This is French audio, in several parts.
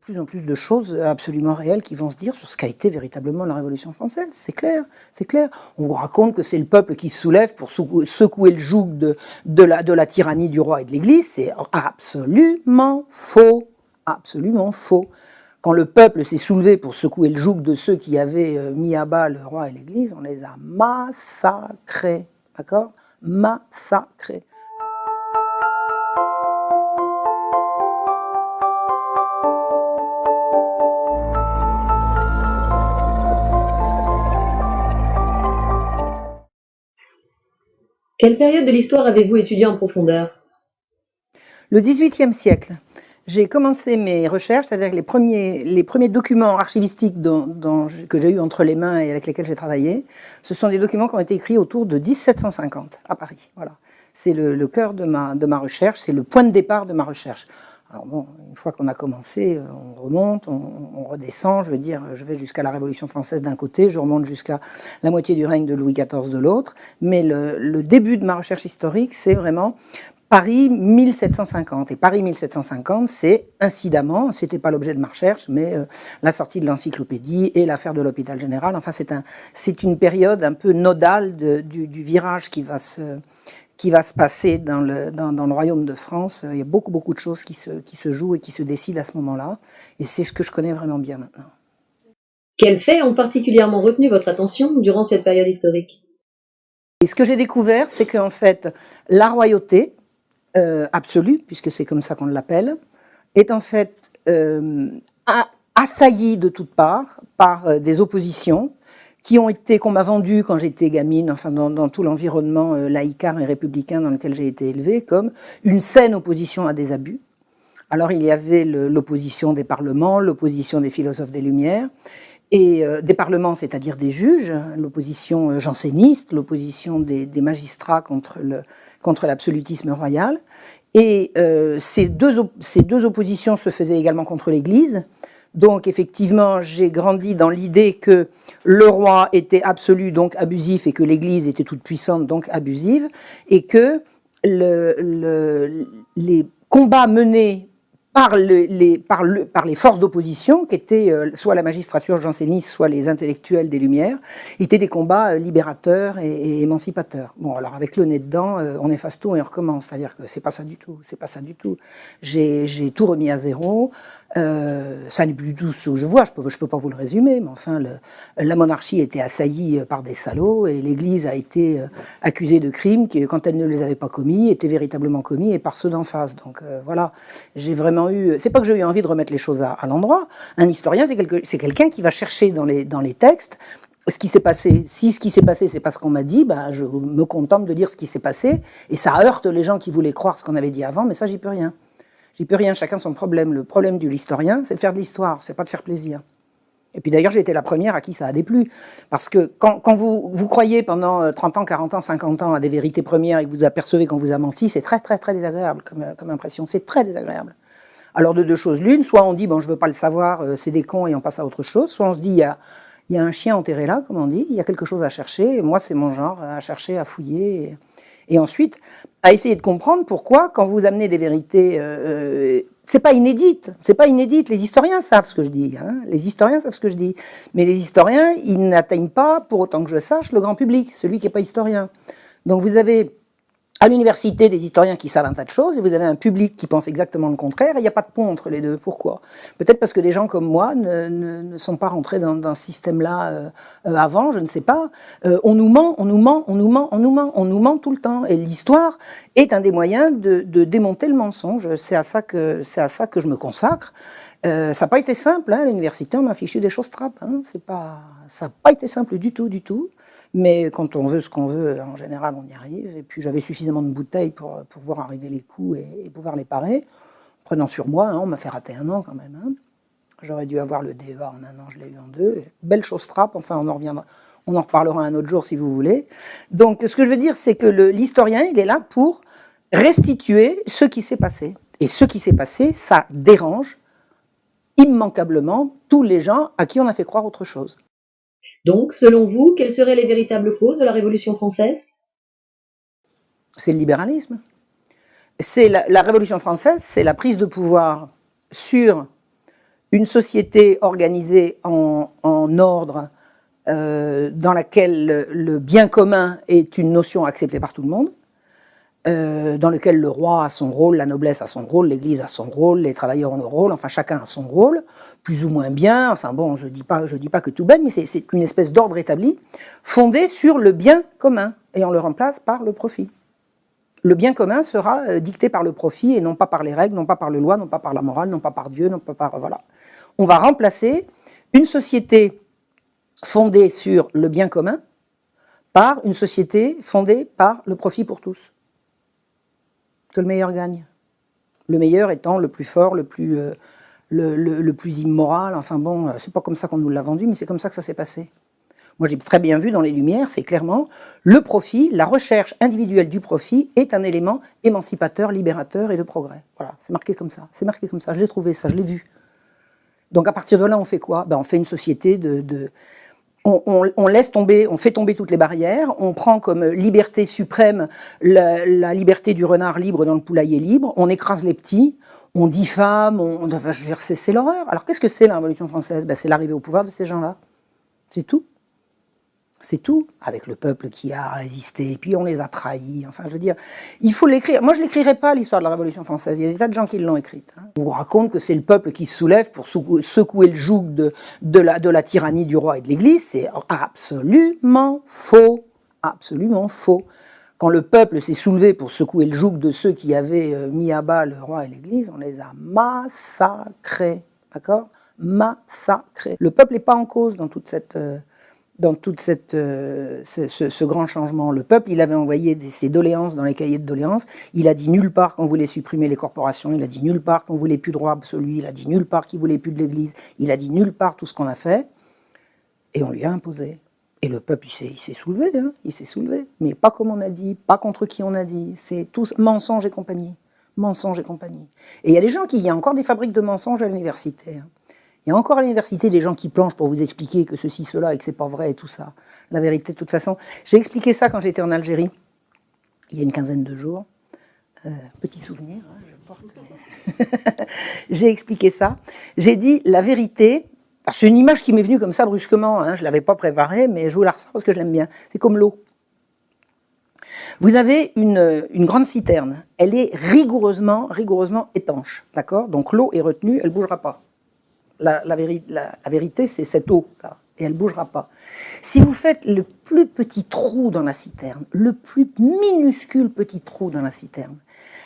plus en plus de choses absolument réelles qui vont se dire sur ce qu'a été véritablement la Révolution française. C'est clair, c'est clair. On vous raconte que c'est le peuple qui se soulève pour secouer le joug de la tyrannie du roi et de l'Église. C'est absolument faux. Absolument faux. Quand le peuple s'est soulevé pour secouer le joug de ceux qui avaient mis à bas le roi et l'Église, on les a massacrés. D'accord ? Massacrés. Quelle période de l'histoire avez-vous étudié en profondeur? Le XVIIIe siècle. J'ai commencé mes recherches, c'est-à-dire que les premiers documents archivistiques que j'ai eu entre les mains et avec lesquels j'ai travaillé, ce sont des documents qui ont été écrits autour de 1750 à Paris. Voilà. C'est le cœur de ma recherche, c'est le point de départ de ma recherche. Alors bon, une fois qu'on a commencé, on remonte, on redescend, je veux dire, je vais jusqu'à la Révolution française d'un côté, je remonte jusqu'à la moitié du règne de Louis XIV de l'autre, mais le début de ma recherche historique, c'est vraiment Paris 1750. Et Paris 1750, c'est incidemment, c'était pas l'objet de ma recherche, mais la sortie de l'encyclopédie et l'affaire de l'hôpital général. Enfin, c'est une période un peu nodale du virage qui va se passer dans le royaume de France. Il y a beaucoup de choses qui se jouent et qui se décident à ce moment-là. Et c'est ce que je connais vraiment bien maintenant. Quels faits ont particulièrement retenu votre attention durant cette période historique? Et ce que j'ai découvert, c'est qu'en fait, la royauté absolue, puisque c'est comme ça qu'on l'appelle, est en fait assaillie de toutes parts par des oppositions qu'on m'a vendues quand j'étais gamine, enfin dans tout l'environnement laïcard et républicain dans lequel j'ai été élevée, comme une saine opposition à des abus. Alors il y avait l'opposition des parlements, l'opposition des philosophes des Lumières, et des parlements, c'est-à-dire des juges, l'opposition janséniste, l'opposition des magistrats contre l'absolutisme royal. Et ces deux oppositions se faisaient également contre l'Église. Donc effectivement, j'ai grandi dans l'idée que le roi était absolu, donc abusif, et que l'Église était toute puissante, donc abusive, et que les combats menés par les forces d'opposition, qui étaient soit la magistrature janséniste, soit les intellectuels des Lumières, étaient des combats libérateurs et émancipateurs. Bon, alors avec le nez dedans, on efface tout et on recommence. C'est-à-dire que c'est pas ça du tout. C'est pas ça du tout. J'ai tout remis à zéro. Ça n'est plus du tout ce que je vois. Je peux pas vous le résumer, mais enfin, la monarchie était assaillie par des salauds et l'Église a été accusée de crimes qui, quand elle ne les avait pas commis, étaient véritablement commis et par ceux d'en face. Donc voilà, j'ai vraiment c'est pas que j'ai eu envie de remettre les choses à l'endroit. Un historien, c'est quelqu'un qui va chercher dans les textes ce qui s'est passé. Si ce qui s'est passé, c'est pas ce qu'on m'a dit, je me contente de dire ce qui s'est passé, et ça heurte les gens qui voulaient croire ce qu'on avait dit avant, mais ça, j'y peux rien. J'y peux rien, chacun son problème. Le problème de l'historien, c'est de faire de l'histoire, c'est pas de faire plaisir. Et puis d'ailleurs, j'ai été la première à qui ça a déplu. Parce que quand vous croyez pendant 30 ans, 40 ans, 50 ans à des vérités premières et que vous apercevez qu'on vous a menti, c'est très désagréable comme impression. C'est très désagréable. Alors de deux choses l'une, soit on dit bon je veux pas le savoir, c'est des cons et on passe à autre chose, soit on se dit il y a un chien enterré là, comme on dit, il y a quelque chose à chercher, et moi c'est mon genre, à chercher, à fouiller, et ensuite à essayer de comprendre pourquoi quand vous amenez des vérités, c'est pas inédite, les historiens savent ce que je dis, les historiens savent ce que je dis, mais les historiens ils n'atteignent pas, pour autant que je sache, le grand public, celui qui n'est pas historien. Donc vous avez à l'université des historiens qui savent un tas de choses, et vous avez un public qui pense exactement le contraire, et il n'y a pas de pont entre les deux. Pourquoi ? Peut-être parce que des gens comme moi ne sont pas rentrés dans ce système-là avant, je ne sais pas. On nous ment tout le temps. Et l'histoire est un des moyens de démonter le mensonge. C'est à ça que je me consacre. Ça n'a pas été simple, à l'université, on m'a fichu des choses trappes. Ça n'a pas été simple du tout. Mais quand on veut ce qu'on veut, en général, on y arrive. Et puis j'avais suffisamment de bouteilles pour voir arriver les coups et pouvoir les parer. Prenant sur moi, on m'a fait rater 1 an quand même. J'aurais dû avoir le DEA en 1 an, je l'ai eu en 2. Belle chose trappe, enfin on en reviendra. On en reparlera un autre jour si vous voulez. Donc ce que je veux dire, c'est que l'historien, il est là pour restituer ce qui s'est passé. Et ce qui s'est passé, ça dérange immanquablement tous les gens à qui on a fait croire autre chose. Donc, selon vous, quelles seraient les véritables causes de la Révolution française? C'est le libéralisme. C'est la Révolution française, c'est la prise de pouvoir sur une société organisée en ordre, dans laquelle le bien commun est une notion acceptée par tout le monde, dans lequel le roi a son rôle, la noblesse a son rôle, l'église a son rôle, les travailleurs ont leur rôle, enfin chacun a son rôle, plus ou moins bien, enfin bon, je dis pas que tout baigne, mais c'est une espèce d'ordre établi, fondé sur le bien commun, et on le remplace par le profit. Le bien commun sera dicté par le profit, et non pas par les règles, non pas par les lois, non pas par la morale, non pas par Dieu, non pas par... Voilà. On va remplacer une société fondée sur le bien commun par une société fondée par le profit pour tous. Que le meilleur gagne. Le meilleur étant le plus fort, le plus immoral. Enfin bon, c'est pas comme ça qu'on nous l'a vendu, mais c'est comme ça que ça s'est passé. Moi, j'ai très bien vu dans les Lumières, c'est clairement le profit, la recherche individuelle du profit est un élément émancipateur, libérateur et de progrès. Voilà, c'est marqué comme ça. C'est marqué comme ça. Je l'ai trouvé ça, je l'ai vu. Donc à partir de là, on fait quoi? On fait une société on laisse tomber, on fait tomber toutes les barrières, on prend comme liberté suprême la liberté du renard libre dans le poulailler libre, on écrase les petits, on diffame, enfin, je veux dire, c'est l'horreur. Alors qu'est-ce que c'est la Révolution française? C'est l'arrivée au pouvoir de ces gens-là. C'est tout. C'est tout, avec le peuple qui a résisté, et puis on les a trahis, enfin je veux dire, il faut l'écrire. Moi je ne l'écrirai pas, l'histoire de la Révolution française, il y a des tas de gens qui l'ont écrite. On vous raconte que c'est le peuple qui se soulève pour secouer le joug de la tyrannie du roi et de l'Église, c'est absolument faux, absolument faux. Quand le peuple s'est soulevé pour secouer le joug de ceux qui avaient mis à bas le roi et l'Église, on les a massacrés, d'accord? Massacrés. Le peuple n'est pas en cause dans toute cette... ce grand changement. Le peuple, il avait envoyé ses doléances dans les cahiers de doléances, il a dit nulle part qu'on voulait supprimer les corporations, il a dit nulle part qu'on voulait plus de droit absolu, il a dit nulle part qu'il voulait plus de l'Église, il a dit nulle part tout ce qu'on a fait, et on lui a imposé. Et le peuple, il s'est soulevé, hein, il s'est soulevé, mais pas comme on a dit, pas contre qui on a dit, c'est tous mensonges et compagnie. Mensonges et compagnie. Et il y a des gens il y a encore des fabriques de mensonges à l'université, hein. Il y a encore à l'université des gens qui planchent pour vous expliquer que ceci, cela, et que c'est pas vrai et tout ça. La vérité, de toute façon. J'ai expliqué ça quand j'étais en Algérie, il y a une quinzaine de jours. Petit souvenir, hein, je porte. J'ai expliqué ça. J'ai dit la vérité. C'est une image qui m'est venue comme ça brusquement, hein, je ne l'avais pas préparée, mais je vous la ressors parce que je l'aime bien. C'est comme l'eau. Vous avez une grande citerne. Elle est rigoureusement étanche. D'accord? Donc l'eau est retenue, elle ne bougera pas. La vérité, c'est cette eau, là, et elle ne bougera pas. Si vous faites le plus petit trou dans la citerne, le plus minuscule petit trou dans la citerne,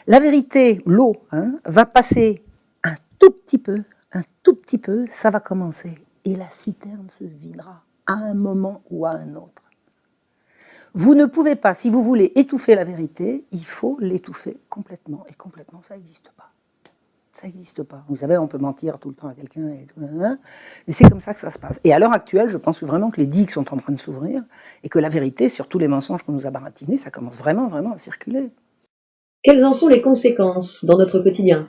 la vérité, l'eau, hein, va passer un tout petit peu, ça va commencer, et la citerne se videra à un moment ou à un autre. Vous ne pouvez pas, si vous voulez étouffer la vérité, il faut l'étouffer complètement, et complètement, ça n'existe pas. Ça n'existe pas. Vous savez, on peut mentir tout le temps à quelqu'un, mais c'est comme ça que ça se passe. Et à l'heure actuelle, je pense vraiment que les digues sont en train de s'ouvrir et que la vérité sur tous les mensonges qu'on nous a baratinés, ça commence vraiment à circuler. Quelles en sont les conséquences dans notre quotidien?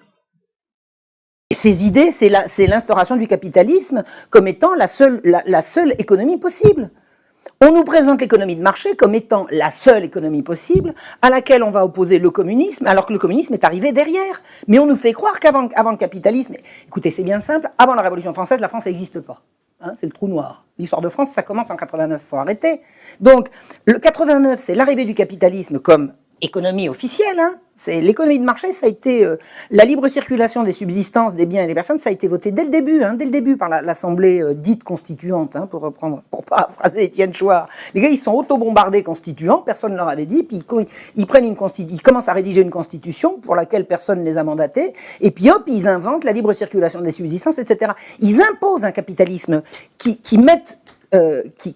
Et ces idées, c'est l'instauration du capitalisme comme étant la seule économie possible. On nous présente l'économie de marché comme étant la seule économie possible à laquelle on va opposer le communisme, alors que le communisme est arrivé derrière. Mais on nous fait croire qu'avant le capitalisme... Écoutez, c'est bien simple, avant la Révolution française, la France n'existe pas. Hein, c'est le trou noir. L'histoire de France, ça commence en 89, faut arrêter. Donc, le 89, c'est l'arrivée du capitalisme comme économie officielle, hein. C'est l'économie de marché, ça a été la libre circulation des subsistances, des biens et des personnes, ça a été voté dès le début par l'Assemblée dite constituante, hein, pour paraphraser Étienne Chouard. Les gars, ils sont auto-bombardés constituants, personne ne leur avait dit, puis ils commencent à rédiger une constitution pour laquelle personne ne les a mandatés, et puis hop, ils inventent la libre circulation des subsistances, etc. Ils imposent un capitalisme qui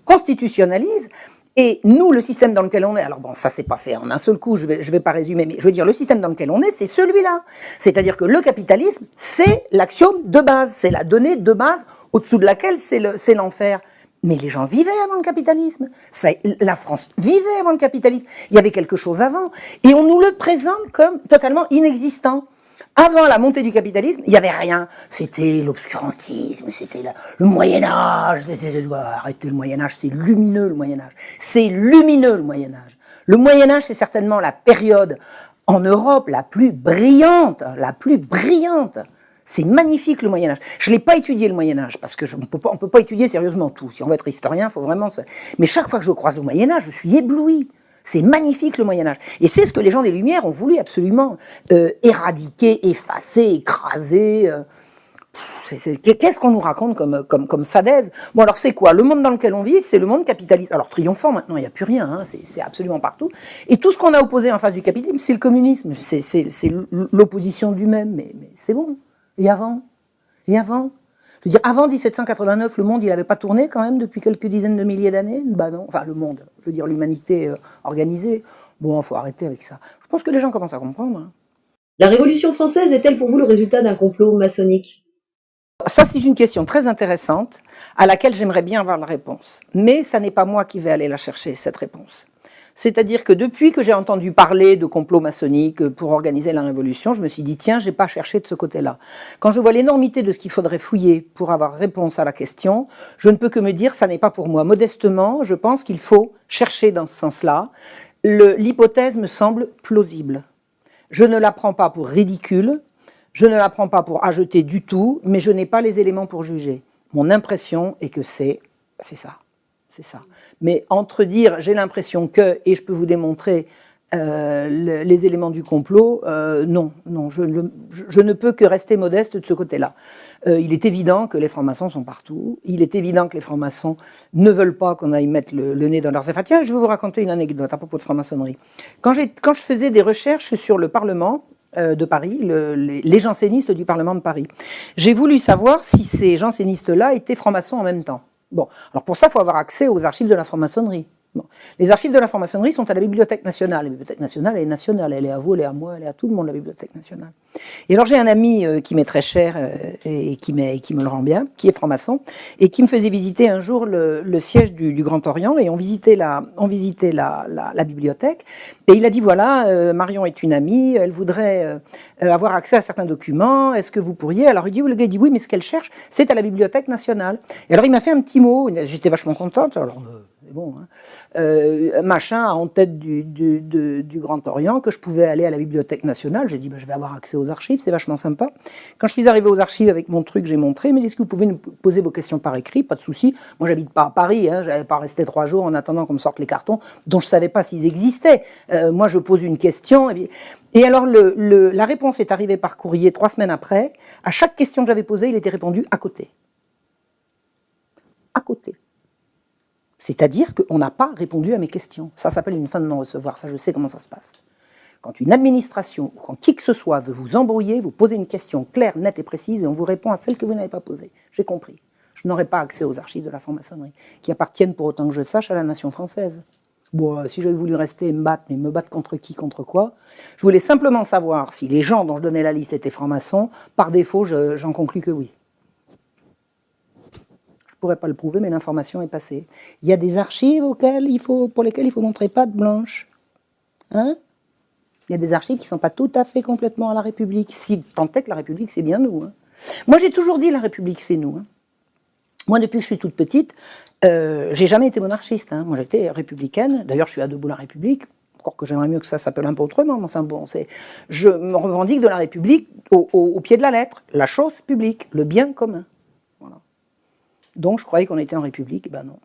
constitutionnalise. Et nous, le système dans lequel on est, alors bon, ça c'est pas fait en un seul coup, je vais pas résumer, mais je veux dire, le système dans lequel on est, c'est celui-là. C'est-à-dire que le capitalisme, c'est l'axiome de base, c'est la donnée de base au-dessous de laquelle c'est l'enfer. Mais les gens vivaient avant le capitalisme. La France vivait avant le capitalisme. Il y avait quelque chose avant. Et on nous le présente comme totalement inexistant. Avant la montée du capitalisme, il n'y avait rien. C'était l'obscurantisme, c'était le Moyen-Âge. Arrêtez le Moyen-Âge, c'est lumineux le Moyen-Âge. C'est lumineux le Moyen-Âge. Le Moyen-Âge, c'est certainement la période en Europe la plus brillante. C'est magnifique le Moyen-Âge. Je ne l'ai pas étudié le Moyen-Âge, parce qu'on ne peut pas étudier sérieusement tout. Si on veut être historien, il faut vraiment... Mais chaque fois que je croise le Moyen-Âge, je suis ébloui. C'est magnifique le Moyen-Âge. Et c'est ce que les gens des Lumières ont voulu absolument éradiquer, effacer, écraser. Qu'est-ce qu'on nous raconte comme fadaise? Bon, alors c'est quoi? Le monde dans lequel on vit, c'est le monde capitaliste. Alors triomphant, maintenant, il n'y a plus rien, hein, c'est absolument partout. Et tout ce qu'on a opposé en face du capitalisme, c'est le communisme, c'est l'opposition du même. Mais c'est bon. Et avant? Et avant? Je veux dire, avant 1789, le monde, il n'avait pas tourné quand même depuis quelques dizaines de milliers d'années? Bah non. Enfin, le monde, je veux dire, l'humanité organisée. Bon, il faut arrêter avec ça. Je pense que les gens commencent à comprendre. Hein. La Révolution française est-elle pour vous le résultat d'un complot maçonnique? Ça, c'est une question très intéressante à laquelle j'aimerais bien avoir la réponse. Mais ça n'est pas moi qui vais aller la chercher, cette réponse. C'est-à-dire que depuis que j'ai entendu parler de complot maçonnique pour organiser la Révolution, je me suis dit, tiens, j'ai pas cherché de ce côté-là. Quand je vois l'énormité de ce qu'il faudrait fouiller pour avoir réponse à la question, je ne peux que me dire, ça n'est pas pour moi. Modestement, je pense qu'il faut chercher dans ce sens-là. L'hypothèse me semble plausible. Je ne la prends pas pour ridicule, je ne la prends pas pour ajouter du tout, mais je n'ai pas les éléments pour juger. Mon impression est que c'est ça. C'est ça. Mais entre dire j'ai l'impression que, et je peux vous démontrer les éléments du complot, non, je ne peux que rester modeste de ce côté-là. Il est évident que les francs-maçons sont partout. Il est évident que les francs-maçons ne veulent pas qu'on aille mettre le nez dans leurs affaires. Tiens, je vais vous raconter une anecdote à propos de franc-maçonnerie. Quand je faisais des recherches sur le Parlement de Paris, les jansénistes du Parlement de Paris, j'ai voulu savoir si ces jansénistes-là étaient francs-maçons en même temps. Bon, alors pour ça, il faut avoir accès aux archives de la franc-maçonnerie. Bon. Les archives de la franc-maçonnerie sont à la Bibliothèque nationale. La Bibliothèque nationale, elle est nationale. Elle est à vous, elle est à moi, elle est à tout le monde, la Bibliothèque nationale. Et alors j'ai un ami qui m'est très cher et qui me le rend bien, qui est franc-maçon, et qui me faisait visiter un jour le siège du Grand Orient, et on visitait la bibliothèque. Et il a dit, voilà, Marion est une amie, elle voudrait avoir accès à certains documents, est-ce que vous pourriez? Alors le gars dit, oui, mais ce qu'elle cherche, c'est à la Bibliothèque nationale. Et alors il m'a fait un petit mot, j'étais vachement contente, alors... Bon, hein. Machin en tête du Grand Orient, que je pouvais aller à la Bibliothèque nationale. J'ai dit, je vais avoir accès aux archives, c'est vachement sympa. Quand je suis arrivé aux archives avec mon truc, j'ai montré, mais est-ce que vous pouvez nous poser vos questions par écrit? Pas de souci. Moi, j'habite pas à Paris, hein, j'allais pas rester 3 jours en attendant qu'on me sorte les cartons dont je savais pas s'ils existaient. Moi, je pose une question. Et alors, la réponse est arrivée par courrier 3 semaines après. À chaque question que j'avais posée, il était répondu à côté. À côté. C'est-à-dire qu'on n'a pas répondu à mes questions. Ça s'appelle une fin de non-recevoir, ça je sais comment ça se passe. Quand une administration ou quand qui que ce soit veut vous embrouiller, vous posez une question claire, nette et précise et on vous répond à celle que vous n'avez pas posée. J'ai compris. Je n'aurai pas accès aux archives de la franc-maçonnerie, qui appartiennent pour autant que je sache à la nation française. Bon, si j'avais voulu rester et me battre, mais me battre contre qui, contre quoi? Je voulais simplement savoir si les gens dont je donnais la liste étaient francs-maçons. Par défaut, j'en conclus que oui. Je ne pourrais pas le prouver, mais l'information est passée. Il y a des archives pour lesquelles il faut montrer patte blanche. Hein? Il y a des archives qui ne sont pas tout à fait complètement à la République. Si tant est que la République, c'est bien nous. Hein. Moi, j'ai toujours dit la République, c'est nous. Hein. Moi, depuis que je suis toute petite, j'ai jamais été monarchiste. Hein. Moi, j'étais républicaine. D'ailleurs, je suis à debout la République. Encore que j'aimerais mieux que ça s'appelle un peu autrement. Mais enfin bon, je me revendique de la République au pied de la lettre. La chose publique, le bien commun. Voilà. Donc, je croyais qu'on était en République, ben non.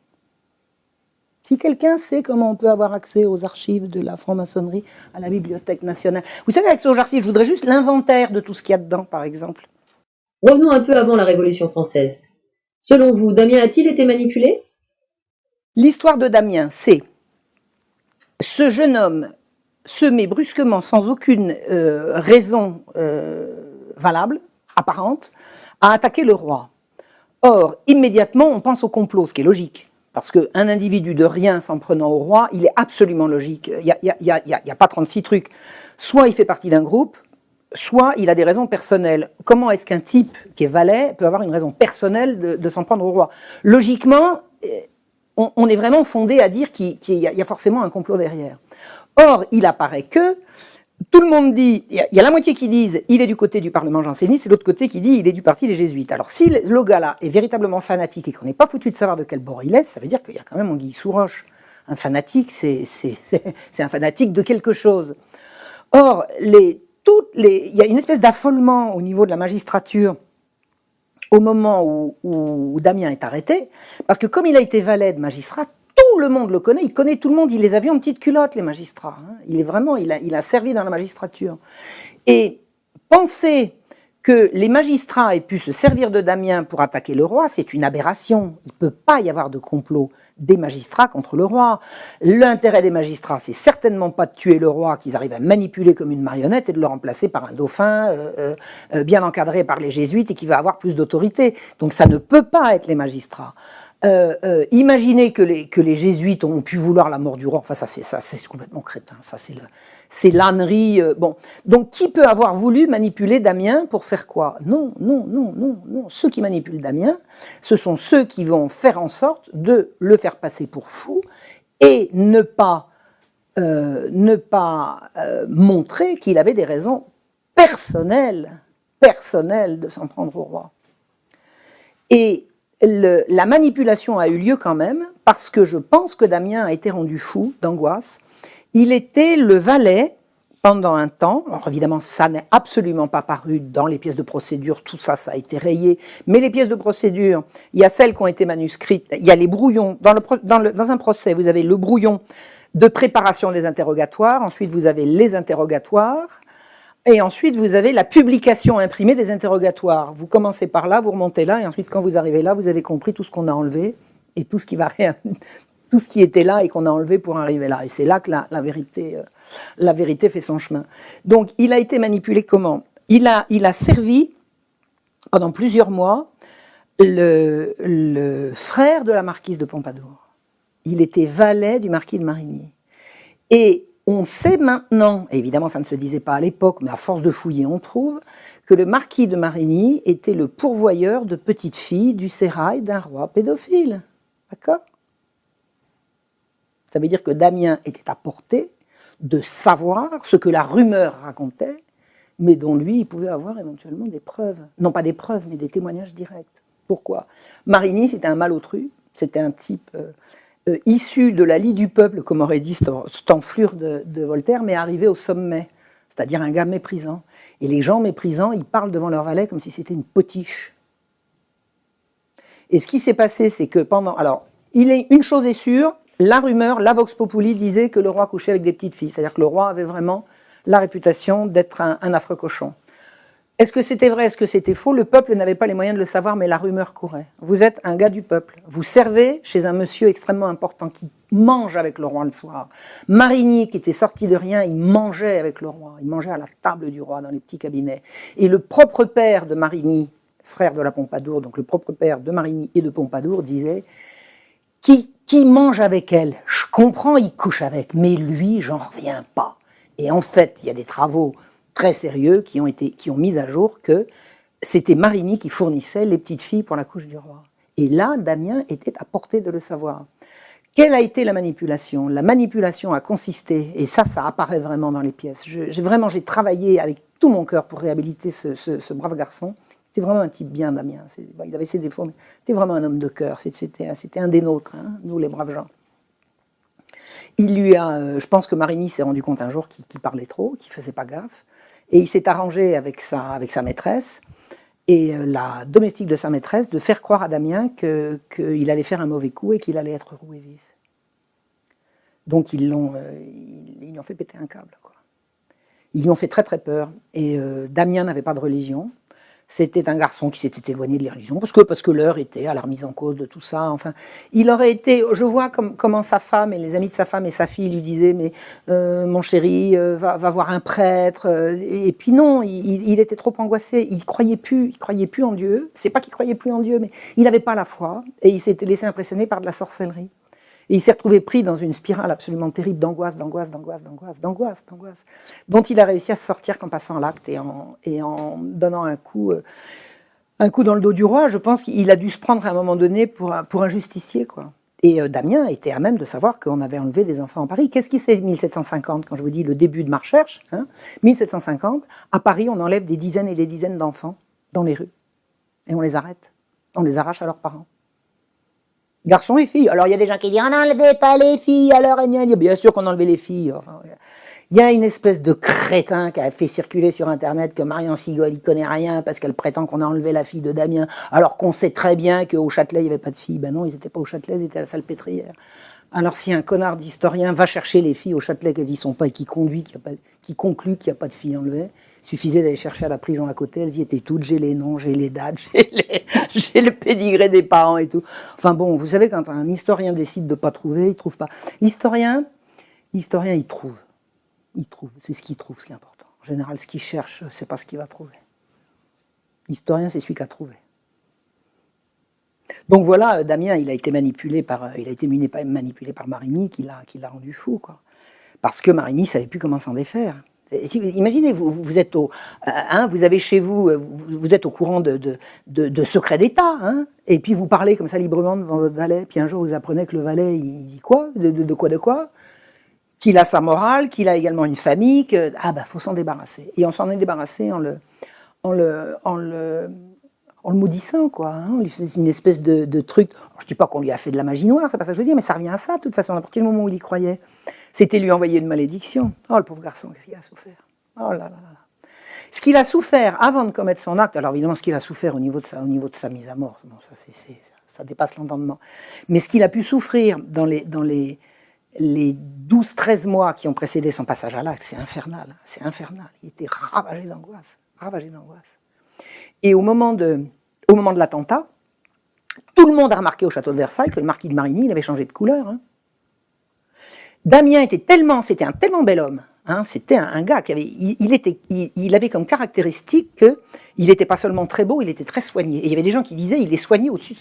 Si quelqu'un sait comment on peut avoir accès aux archives de la franc-maçonnerie à la Bibliothèque nationale. Vous savez, accès aux archives, je voudrais juste l'inventaire de tout ce qu'il y a dedans, par exemple. Revenons un peu avant la Révolution française. Selon vous, Damien a-t-il été manipulé? L'histoire de Damien, c'est ce jeune homme se met brusquement, sans aucune raison valable, apparente, à attaquer le roi. Or, immédiatement, on pense au complot, ce qui est logique. Parce qu'un individu de rien s'en prenant au roi, il est absolument logique. Il n'y a pas 36 trucs. Soit il fait partie d'un groupe, soit il a des raisons personnelles. Comment est-ce qu'un type qui est valet peut avoir une raison personnelle de s'en prendre au roi? Logiquement, on est vraiment fondé à dire qu'il y a forcément un complot derrière. Or, il apparaît que tout le monde dit, il y a la moitié qui disent il est du côté du Parlement janséniste, et l'autre côté qui dit il est du parti des Jésuites. Alors si le gars-là est véritablement fanatique et qu'on n'est pas foutu de savoir de quel bord il est, ça veut dire qu'il y a quand même anguille sous roche. Un fanatique, c'est un fanatique de quelque chose. Or, il y a une espèce d'affolement au niveau de la magistrature au moment où Damien est arrêté, parce que comme il a été valet de magistrat, tout le monde le connaît, il connaît tout le monde, il les a vus en petite culotte, les magistrats. Il a servi dans la magistrature. Et penser que les magistrats aient pu se servir de Damien pour attaquer le roi, c'est une aberration. Il ne peut pas y avoir de complot des magistrats contre le roi. L'intérêt des magistrats, c'est certainement pas de tuer le roi qu'ils arrivent à manipuler comme une marionnette et de le remplacer par un dauphin bien encadré par les jésuites et qui va avoir plus d'autorité. Donc ça ne peut pas être les magistrats. Imaginez que les jésuites ont pu vouloir la mort du roi. Enfin, c'est complètement crétin. Ça, c'est l'ânerie. Bon, donc qui peut avoir voulu manipuler Damien pour faire quoi ? Non. Ceux qui manipulent Damien, ce sont ceux qui vont faire en sorte de le faire passer pour fou et ne pas montrer qu'il avait des raisons personnelles de s'en prendre au roi. Et la manipulation a eu lieu quand même, parce que je pense que Damien a été rendu fou d'angoisse. Il était le valet pendant un temps. Alors évidemment, ça n'est absolument pas paru dans les pièces de procédure, tout ça, ça a été rayé. Mais les pièces de procédure, il y a celles qui ont été manuscrites, il y a les brouillons. Dans un procès, vous avez le brouillon de préparation des interrogatoires, ensuite vous avez les interrogatoires, et ensuite, vous avez la publication imprimée des interrogatoires. Vous commencez par là, vous remontez là, et ensuite, quand vous arrivez là, vous avez compris tout ce qu'on a enlevé et tout ce qui était là et qu'on a enlevé pour arriver là. Et c'est là que la vérité fait son chemin. Donc, il a été manipulé comment ? Il a servi pendant plusieurs mois le frère de la marquise de Pompadour. Il était valet du marquis de Marigny. Et on sait maintenant, et évidemment ça ne se disait pas à l'époque, mais à force de fouiller on trouve, que le marquis de Marigny était le pourvoyeur de petites filles du sérail d'un roi pédophile. D'accord ? Ça veut dire que Damien était à portée de savoir ce que la rumeur racontait, mais dont lui, il pouvait avoir éventuellement des preuves. Non pas des preuves, mais des témoignages directs. Pourquoi ? Marigny, c'était un malotru, c'était un type... issu de la lie du peuple, comme aurait dit cette enflure de Voltaire, mais arrivé au sommet, c'est-à-dire un gars méprisant. Et les gens méprisants, ils parlent devant leur valet comme si c'était une potiche. Et ce qui s'est passé, c'est que alors, une chose est sûre, la rumeur, la vox populi disait que le roi couchait avec des petites filles, c'est-à-dire que le roi avait vraiment la réputation d'être un affreux cochon. Est-ce que c'était vrai, est-ce que c'était faux ? Le peuple n'avait pas les moyens de le savoir, mais la rumeur courait. Vous êtes un gars du peuple. Vous servez chez un monsieur extrêmement important qui mange avec le roi le soir. Marigny, qui était sorti de rien, il mangeait avec le roi. Il mangeait à la table du roi, dans les petits cabinets. Et le propre père de Marigny, frère de la Pompadour, donc le propre père de Marigny et de Pompadour, disait « Qui mange avec elle ? Je comprends, il couche avec, mais lui, j'en reviens pas. » Et en fait, il y a des travaux très sérieux qui ont mis à jour que c'était Marigny qui fournissait les petites filles pour la couche du roi. Et là, Damien était à portée de le savoir. Quelle a été la manipulation ? La manipulation a consisté, et ça apparaît vraiment dans les pièces. J'ai travaillé avec tout mon cœur pour réhabiliter ce brave garçon. C'était vraiment un type bien, Damien. Il avait ses défauts, mais c'était vraiment un homme de cœur. C'était un des nôtres, hein, nous les braves gens. Je pense que Marigny s'est rendu compte un jour qu'il parlait trop, qu'il faisait pas gaffe. Et il s'est arrangé avec sa maîtresse et la domestique de sa maîtresse de faire croire à Damien qu'il allait faire un mauvais coup et qu'il allait être roué vif. Donc ils lui ont fait péter un câble, quoi. Ils lui ont fait très très peur. Et Damien n'avait pas de religion. C'était un garçon qui s'était éloigné de la religion, parce que l'heure était à la remise en cause de tout ça. Enfin, il aurait été... Je vois comment sa femme et les amis de sa femme et sa fille lui disaient « Mais mon chéri, va voir un prêtre. » Et puis non, il était trop angoissé. Il croyait plus en Dieu. C'est pas qu'il croyait plus en Dieu, mais il n'avait pas la foi. Et il s'était laissé impressionner par de la sorcellerie. Et il s'est retrouvé pris dans une spirale absolument terrible d'angoisse, dont il a réussi à se sortir qu'en passant à l'acte et en donnant un coup dans le dos du roi. Je pense qu'il a dû se prendre à un moment donné pour un justicier, quoi. Et Damien était à même de savoir qu'on avait enlevé des enfants en Paris. Qu'est-ce qui c'est 1750, quand je vous dis le début de ma recherche, hein, 1750, à Paris, on enlève des dizaines et des dizaines d'enfants dans les rues. Et on les arrête. On les arrache à leurs parents. Garçons et filles. Alors il y a des gens qui disent « On n'enlevait pas les filles, alors bien sûr qu'on enlevait les filles. » Enfin, Il y a une espèce de crétin qui a fait circuler sur Internet que Marion Sigol, il connaît rien parce qu'elle prétend qu'on a enlevé la fille de Damien, alors qu'on sait très bien qu'au Châtelet, il n'y avait pas de filles. Ben non, ils n'étaient pas au Châtelet, ils étaient à la Salpêtrière. Alors si un connard d'historien va chercher les filles au Châtelet qu'elles n'y sont pas et qui conclut qu'il n'y a pas de filles enlevées, il suffisait d'aller chercher à la prison à côté, elles y étaient toutes, j'ai les noms, j'ai les dates, j'ai le pédigré des parents et tout. Enfin bon, vous savez, quand un historien décide de ne pas trouver, il ne trouve pas. L'historien, il trouve. Il trouve, c'est ce qu'il trouve, ce qui est important. En général, ce qu'il cherche, c'est pas ce qu'il va trouver. L'historien, c'est celui qui a trouvé. Donc voilà, Damien, il a été manipulé par Marigny, qui l'a rendu fou, quoi. Parce que Marigny savait plus comment s'en défaire. Imaginez, vous êtes vous avez chez vous, vous êtes au courant de secrets d'État, hein, et puis vous parlez comme ça librement devant votre valet, puis un jour vous apprenez que le valet, il dit quoi, de quoi, qu'il a sa morale, qu'il a également une famille, que faut s'en débarrasser. Et on s'en est débarrassé en le maudissant, quoi. Hein. C'est une espèce de truc. Alors, je ne dis pas qu'on lui a fait de la magie noire, c'est pas ça que je veux dire, mais ça revient à ça, de toute façon, à partir du moment où il y croyait. C'était lui envoyer une malédiction. Oh, le pauvre garçon, qu'est-ce qu'il a souffert. Oh là là là. Ce qu'il a souffert avant de commettre son acte, alors évidemment, ce qu'il a souffert au niveau de sa mise à mort, bon, ça dépasse l'entendement. Mais ce qu'il a pu souffrir dans les 12-13 mois qui ont précédé son passage à l'acte, c'est infernal. C'est infernal. Il était ravagé d'angoisse. Ravagé d'angoisse. Et au moment de l'attentat, tout le monde a remarqué au château de Versailles que le marquis de Marigny, il avait changé de couleur. Hein. Damien c'était un tellement bel homme. Hein, c'était un gars qui il avait comme caractéristique qu'il n'était pas seulement très beau, il était très soigné. Et il y avait des gens qui disaient il est soigné au-dessus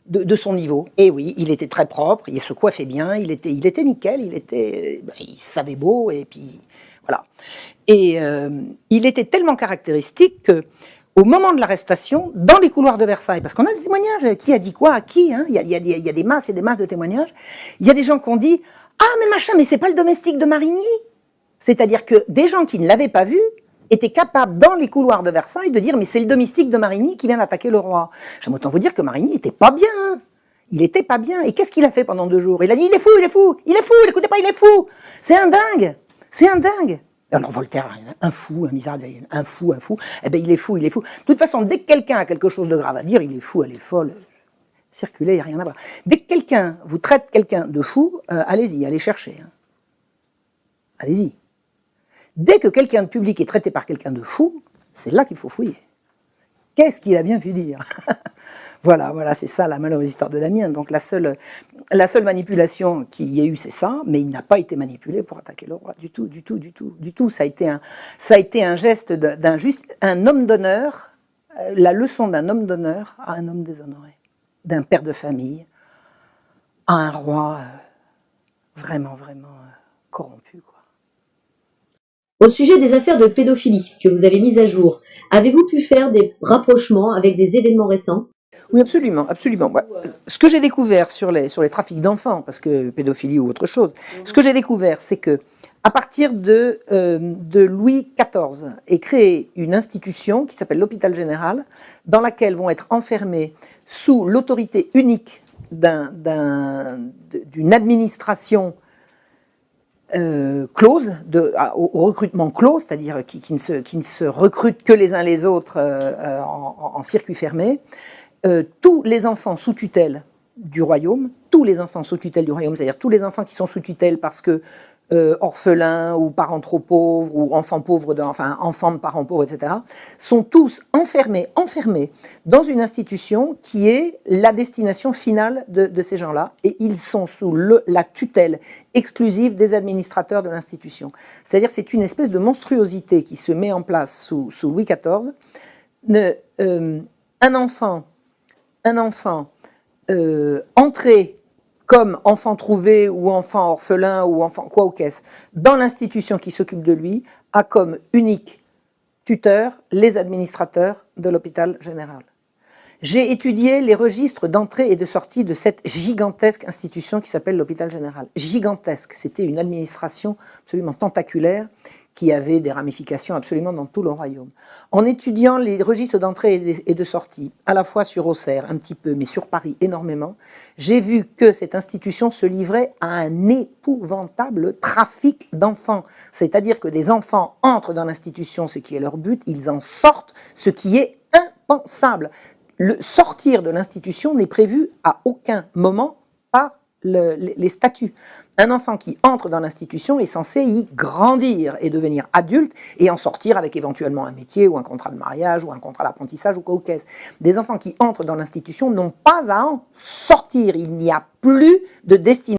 de son niveau. Et oui, il était très propre, il se coiffait bien, il était nickel, il savait beau, et puis voilà. Et il était tellement caractéristique que, au moment de l'arrestation, dans les couloirs de Versailles, parce qu'on a des témoignages, qui a dit quoi à qui, hein, il y a des masses et des masses de témoignages, il y a des gens qui ont dit « Ah, mais machin, mais c'est pas le domestique de Marigny !» C'est-à-dire que des gens qui ne l'avaient pas vu étaient capables, dans les couloirs de Versailles, de dire « Mais c'est le domestique de Marigny qui vient d'attaquer le roi. » J'aime autant vous dire que Marigny n'était pas bien. Hein. Il était pas bien. Et qu'est-ce qu'il a fait pendant 2 jours? Il a dit « Il est fou, l'écoutez pas, il est fou. C'est un dingue. C'est un dingue. » Alors Voltaire, un fou, un misérable, un fou, eh bien il est fou. De toute façon, dès que quelqu'un a quelque chose de grave à dire, il est fou, elle est folle, circuler, il n'y a rien à voir. Dès que quelqu'un vous traite quelqu'un de fou, allez-y, allez chercher. Hein. Allez-y. Dès que quelqu'un de public est traité par quelqu'un de fou, c'est là qu'il faut fouiller. Qu'est-ce qu'il a bien pu dire? Voilà, c'est ça la malheureuse histoire de Damien. Donc la seule manipulation qu'il y ait eu, c'est ça, mais il n'a pas été manipulé pour attaquer le roi, du tout. Ça a été un geste un homme d'honneur, la leçon d'un homme d'honneur à un homme déshonoré, d'un père de famille à un roi vraiment corrompu, quoi. Au sujet des affaires de pédophilie que vous avez mises à jour, avez-vous pu faire des rapprochements avec des événements récents? Oui, absolument. Ce que j'ai découvert sur les trafics d'enfants, parce que pédophilie ou autre chose, ce que j'ai découvert, c'est que à partir de Louis XIV est créée une institution qui s'appelle l'hôpital général, dans laquelle vont être enfermés sous l'autorité unique d'une administration close, au recrutement clos, c'est-à-dire qui ne se recrutent que les uns les autres en circuit fermé. Tous les enfants sous tutelle du royaume, c'est-à-dire tous les enfants qui sont sous tutelle parce que orphelins ou parents trop pauvres ou enfants de parents pauvres, etc., sont tous enfermés dans une institution qui est la destination finale de ces gens-là, et ils sont sous la tutelle exclusive des administrateurs de l'institution. C'est-à-dire c'est une espèce de monstruosité qui se met en place sous Louis XIV. Un enfant entré comme enfant trouvé ou enfant orphelin ou enfant quoi ou qu'est-ce, dans l'institution qui s'occupe de lui, a comme unique tuteur les administrateurs de l'hôpital général. J'ai étudié les registres d'entrée et de sortie de cette gigantesque institution qui s'appelle l'hôpital général. Gigantesque, c'était une administration absolument tentaculaire qui avait des ramifications absolument dans tout le royaume. En étudiant les registres d'entrée et de sortie, à la fois sur Auxerre un petit peu, mais sur Paris énormément, j'ai vu que cette institution se livrait à un épouvantable trafic d'enfants. C'est-à-dire que des enfants entrent dans l'institution, ce qui est leur but, ils en sortent, ce qui est impensable. Le sortir de l'institution n'est prévu à aucun moment par les statuts. Un enfant qui entre dans l'institution est censé y grandir et devenir adulte et en sortir avec éventuellement un métier ou un contrat de mariage ou un contrat d'apprentissage ou quoi qu'est-ce. Des enfants qui entrent dans l'institution n'ont pas à en sortir. Il n'y a plus de destination.